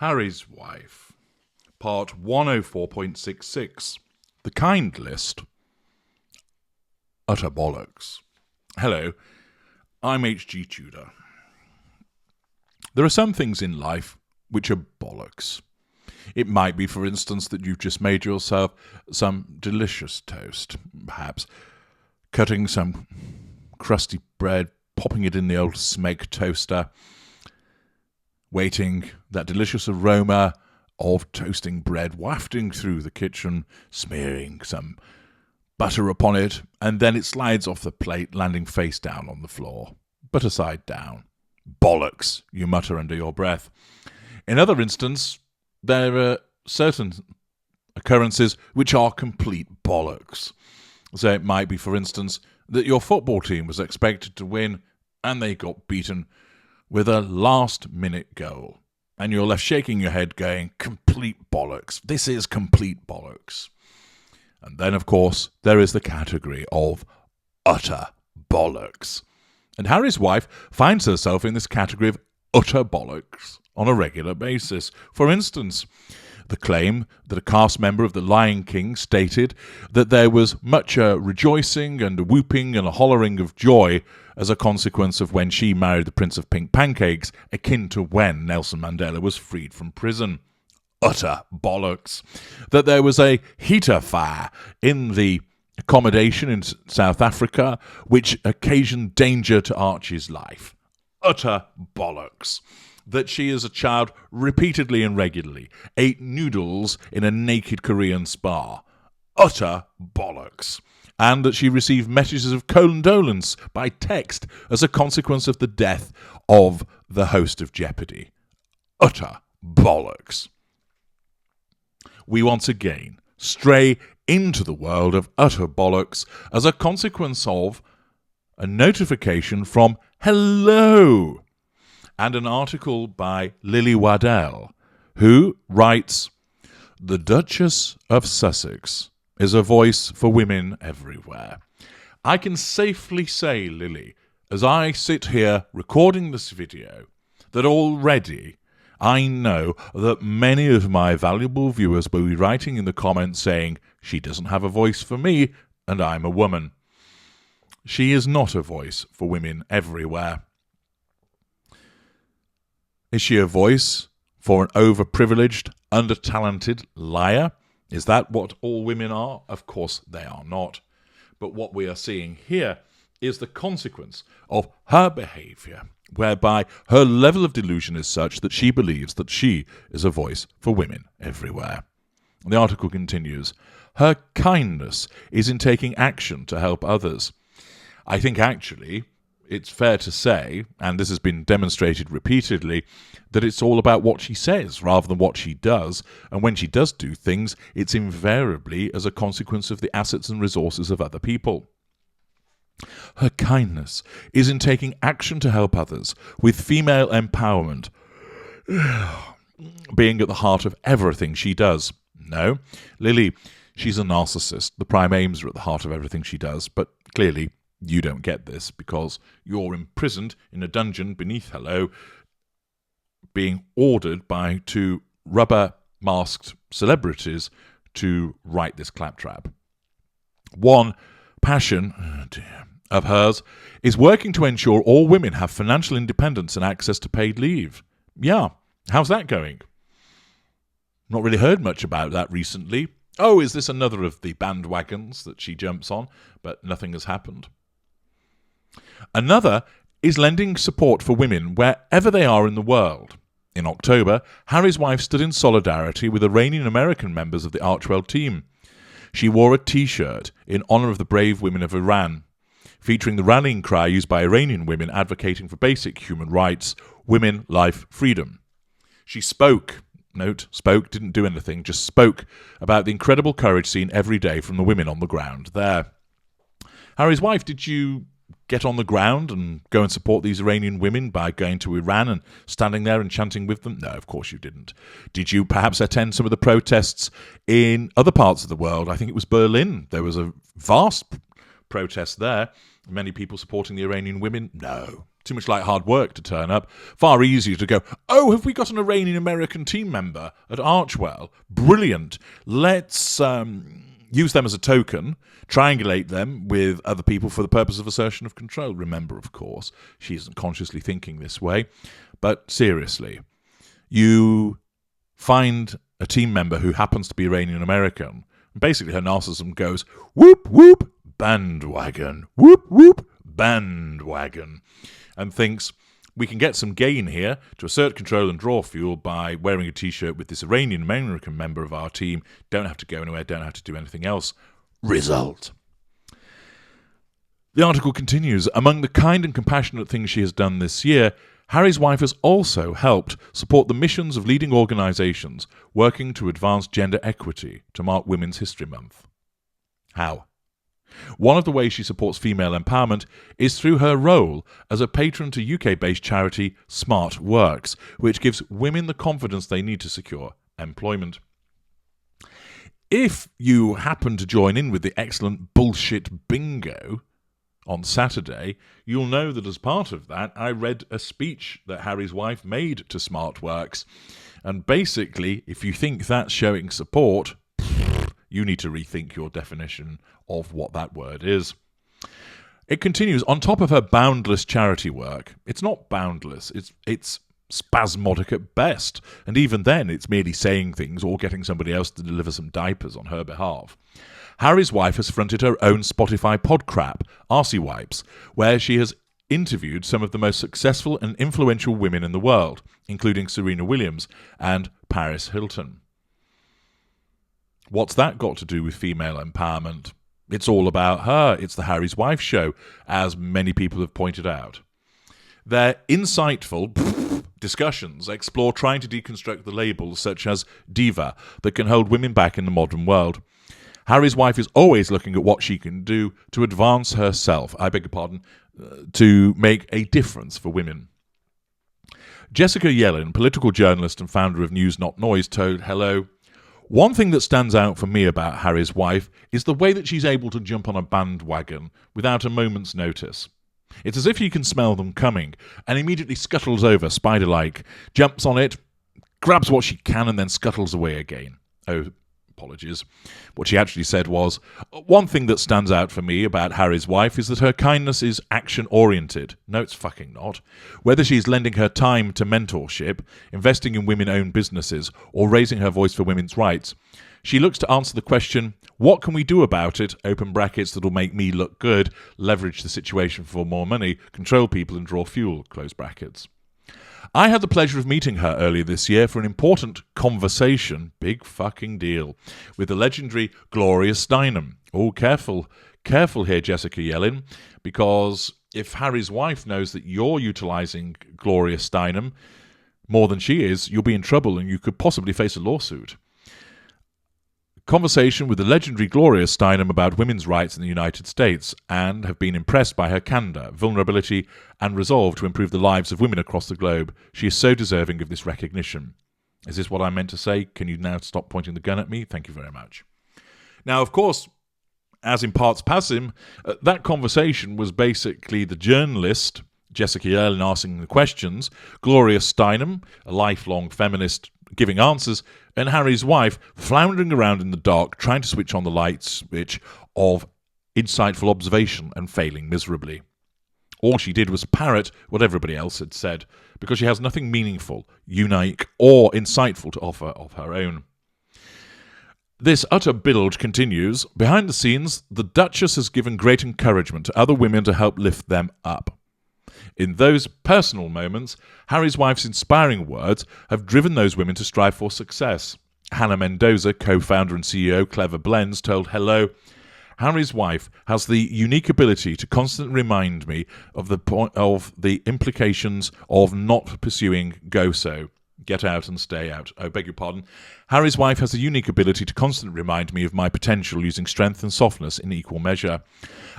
Harry's Wife, part 104.66, The Kind List, Utter Bollocks. Hello, I'm H.G. Tudor. There are some things in life which are bollocks. It might be, for instance, that you've just made yourself some delicious toast, perhaps cutting some crusty bread, popping it in the old Smeg toaster, waiting that delicious aroma of toasting bread wafting through the kitchen, smearing some butter upon it, and then it slides off the plate, landing face down on the floor, butter side down. Bollocks, you mutter under your breath. In other instances, there are certain occurrences which are complete bollocks. So it might be, for instance, that your football team was expected to win and they got beaten with a last-minute goal. And you're left shaking your head going, complete bollocks. This is complete bollocks. And then, of course, there is the category of utter bollocks. And Harry's wife finds herself in this category of utter bollocks on a regular basis. For instance, the claim that a cast member of The Lion King stated that there was much rejoicing and a whooping and a hollering of joy as a consequence of when she married the Prince of Pink Pancakes, akin to when Nelson Mandela was freed from prison. Utter bollocks. That there was a heater fire in the accommodation in South Africa which occasioned danger to Archie's life. Utter bollocks. That she as a child repeatedly and regularly ate noodles in a naked Korean spa. Utter bollocks. And that she received messages of condolence by text as a consequence of the death of the host of Jeopardy. Utter bollocks. We once again stray into the world of utter bollocks as a consequence of a notification from Hello and an article by Lily Waddell, who writes, "The Duchess of Sussex is a voice for women everywhere. I can safely say, Lily, as I sit here recording this video, that already I know that many of my valuable viewers will be writing in the comments saying, she doesn't have a voice for me, and I'm a woman. She is not a voice for women everywhere. Is she a voice for an overprivileged, under-talented liar? Is that what all women are? Of course they are not. But what we are seeing here is the consequence of her behaviour, whereby her level of delusion is such that she believes that she is a voice for women everywhere. The article continues, her kindness is in taking action to help others. I think actually it's fair to say, and this has been demonstrated repeatedly, that it's all about what she says rather than what she does, and when she does do things, it's invariably as a consequence of the assets and resources of other people. Her kindness is in taking action to help others, with female empowerment being at the heart of everything she does. No, Lily, she's a narcissist. The prime aims are at the heart of everything she does, but clearly you don't get this because you're imprisoned in a dungeon beneath Hello, being ordered by two rubber-masked celebrities to write this claptrap. One passion of hers is working to ensure all women have financial independence and access to paid leave. Yeah, how's that going? Not really heard much about that recently. Oh, is this another of the bandwagons that she jumps on? But nothing has happened. Another is lending support for women wherever they are in the world. In October, Harry's wife stood in solidarity with Iranian-American members of the Archwell team. She wore a T-shirt in honour of the brave women of Iran, featuring the rallying cry used by Iranian women advocating for basic human rights, women, life, freedom. She spoke, didn't do anything, just spoke about the incredible courage seen every day from the women on the ground there. Harry's wife, did you get on the ground and go and support these Iranian women by going to Iran and standing there and chanting with them? No, of course you didn't. Did you perhaps attend some of the protests in other parts of the world? I think it was Berlin. There was a vast protest there. Many people supporting the Iranian women? No, Too much like hard work to turn up. Far easier to go, oh, have we got an Iranian-American team member at Archwell? Brilliant. Let's use them as a token, triangulate them with other people for the purpose of assertion of control. Remember, of course, she isn't consciously thinking this way. But seriously, you find a team member who happens to be Iranian-American. Basically, her narcissism goes, whoop, whoop, bandwagon, whoop, whoop, bandwagon, and thinks we can get some gain here to assert control and draw fuel by wearing a T-shirt with this Iranian-American member of our team. Don't have to go anywhere, don't have to do anything else. Result. The article continues, among the kind and compassionate things she has done this year, Harry's wife has also helped support the missions of leading organisations working to advance gender equity to mark Women's History Month. How? One of the ways she supports female empowerment is through her role as a patron to UK-based charity Smart Works, which gives women the confidence they need to secure employment. If you happen to join in with the excellent bullshit bingo on Saturday, you'll know that as part of that, I read a speech that Harry's wife made to Smart Works. And basically, if you think that's showing support, you need to rethink your definition of what that word is. It continues, on top of her boundless charity work, it's not boundless, it's spasmodic at best, and even then it's merely saying things or getting somebody else to deliver some diapers on her behalf. Harry's wife has fronted her own Spotify podcrap, Arsey Wipes, where she has interviewed some of the most successful and influential women in the world, including Serena Williams and Paris Hilton. What's that got to do with female empowerment? It's all about her. It's the Harry's Wife show, as many people have pointed out. Their insightful discussions explore trying to deconstruct the labels such as diva that can hold women back in the modern world. Harry's wife is always looking at what she can do to advance herself, to make a difference for women. Jessica Yellin, political journalist and founder of News Not Noise, told Hello, one thing that stands out for me about Harry's wife is the way that she's able to jump on a bandwagon without a moment's notice. It's as if you can smell them coming and immediately scuttles over, spider-like, jumps on it, grabs what she can and then scuttles away again. Oh, apologies. What she actually said was, one thing that stands out for me about Harry's wife is that her kindness is action-oriented. No, it's fucking not. Whether she's lending her time to mentorship, investing in women-owned businesses, or raising her voice for women's rights, she looks to answer the question, what can we do about it, open brackets, that'll make me look good, leverage the situation for more money, control people and draw fuel, close brackets. I had the pleasure of meeting her earlier this year for an important conversation, big fucking deal, with the legendary Gloria Steinem. Oh, careful here, Jessica Yellin, because if Harry's wife knows that you're utilising Gloria Steinem more than she is, you'll be in trouble and you could possibly face a lawsuit. Conversation with the legendary Gloria Steinem about women's rights in the United States, and have been impressed by her candour, vulnerability and resolve to improve the lives of women across the globe. She is so deserving of this recognition. Is this what I meant to say? Can you now stop pointing the gun at me? Thank you very much. Now, of course, as in parts passim, that conversation was basically the journalist, Jessica Yellin, asking the questions, Gloria Steinem, a lifelong feminist, giving answers, and Harry's wife floundering around in the dark trying to switch on the light switch of insightful observation and failing miserably. All she did was parrot what everybody else had said, because she has nothing meaningful, unique, or insightful to offer of her own. This utter bilge continues. Behind the scenes, the Duchess has given great encouragement to other women to help lift them up. In those personal moments, Harry's wife's inspiring words have driven those women to strive for success. Hannah Mendoza, co-founder and CEO Clever Blends, told Hello, Harry's wife has the unique ability to constantly remind me of the implications of not pursuing go-so. Get out and stay out. Oh, beg your pardon. Harry's wife has a unique ability to constantly remind me of my potential using strength and softness in equal measure.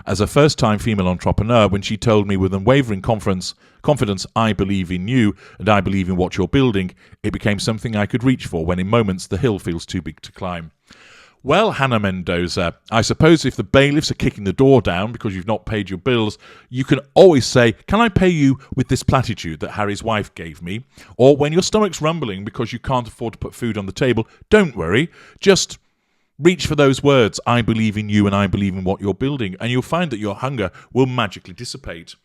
As a first-time female entrepreneur, when she told me with unwavering confidence, I believe in you and I believe in what you're building, it became something I could reach for when in moments the hill feels too big to climb. Well, Hannah Mendoza, I suppose if the bailiffs are kicking the door down because you've not paid your bills, you can always say, can I pay you with this platitude that Harry's wife gave me? Or when your stomach's rumbling because you can't afford to put food on the table, don't worry, just reach for those words, I believe in you and I believe in what you're building, and you'll find that your hunger will magically dissipate.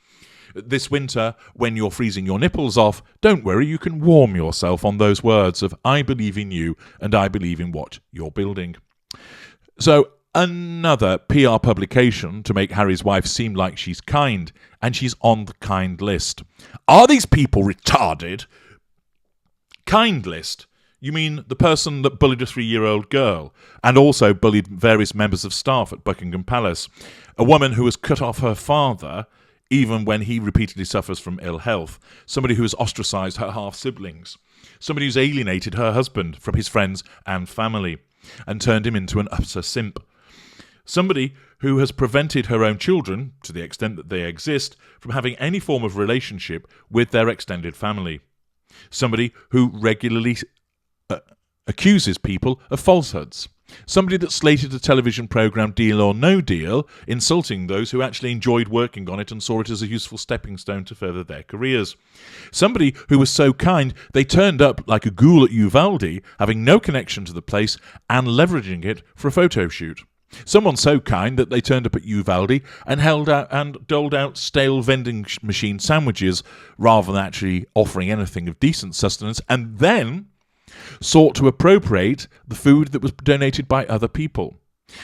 This winter, when you're freezing your nipples off, don't worry, you can warm yourself on those words of I believe in you and I believe in what you're building. So, another PR publication to make Harry's wife seem like she's kind, and she's on the kind list. Are these people retarded? Kind list? You mean the person that bullied a 3-year-old girl and also bullied various members of staff at Buckingham Palace? A woman who has cut off her father even when he repeatedly suffers from ill health. Somebody who has ostracised her half-siblings. Somebody who's alienated her husband from his friends and family and turned him into an utter simp. Somebody who has prevented her own children, to the extent that they exist, from having any form of relationship with their extended family. Somebody who regularly accuses people of falsehoods. Somebody that slated a television programme Deal or No Deal, insulting those who actually enjoyed working on it and saw it as a useful stepping stone to further their careers. Somebody who was so kind they turned up like a ghoul at Uvalde, having no connection to the place and leveraging it for a photo shoot. Someone so kind that they turned up at Uvalde and held out and doled out stale vending machine sandwiches rather than actually offering anything of decent sustenance, and then sought to appropriate the food that was donated by other people.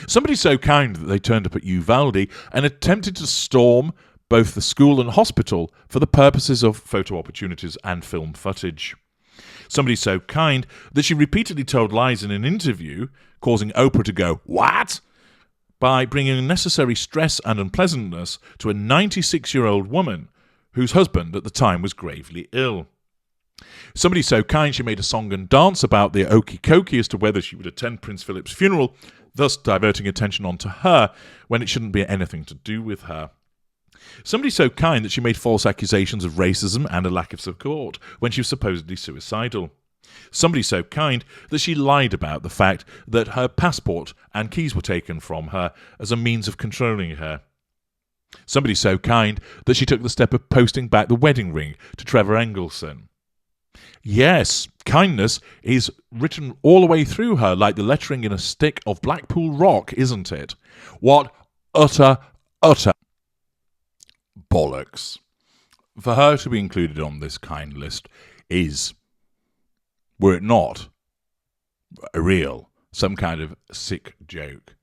Somebody so kind that they turned up at Uvalde and attempted to storm both the school and hospital for the purposes of photo opportunities and film footage. Somebody so kind that she repeatedly told lies in an interview, causing Oprah to go, "What?" by bringing unnecessary stress and unpleasantness to a 96-year-old woman whose husband at the time was gravely ill. Somebody so kind she made a song and dance about the okie dokie as to whether she would attend Prince Philip's funeral, thus diverting attention onto her when it shouldn't be anything to do with her. Somebody so kind that she made false accusations of racism and a lack of support when she was supposedly suicidal. Somebody so kind that she lied about the fact that her passport and keys were taken from her as a means of controlling her. Somebody so kind that she took the step of posting back the wedding ring to Trevor Engelson. Yes, kindness is written all the way through her like the lettering in a stick of Blackpool rock, isn't it? What utter bollocks. For her to be included on this kind list is, were it not some kind of sick joke.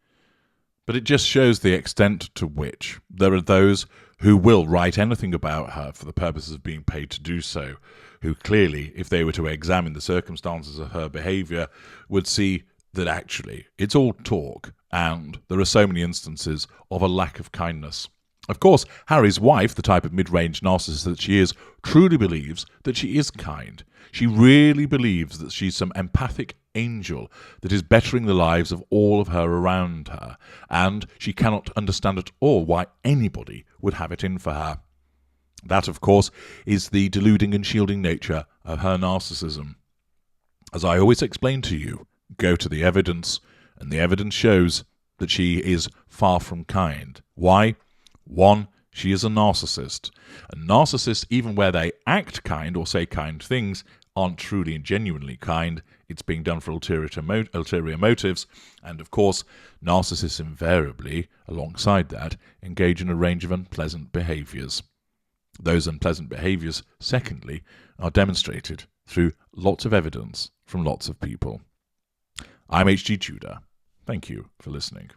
But it just shows the extent to which there are those who will write anything about her for the purposes of being paid to do so, who clearly, if they were to examine the circumstances of her behaviour, would see that actually it's all talk and there are so many instances of a lack of kindness. Of course, Harry's wife, the type of mid-range narcissist that she is, truly believes that she is kind. She really believes that she's some empathic angel that is bettering the lives of all of her around her, and she cannot understand at all why anybody would have it in for her. That, of course, is the deluding and shielding nature of her narcissism. As I always explain to you, go to the evidence, and the evidence shows that she is far from kind. Why? One, she is a narcissist. And narcissists, even where they act kind or say kind things, aren't truly and genuinely kind. It's being done for ulterior motives. And of course, narcissists invariably, alongside that, engage in a range of unpleasant behaviours. Those unpleasant behaviours, secondly, are demonstrated through lots of evidence from lots of people. I'm H.G. Tudor. Thank you for listening.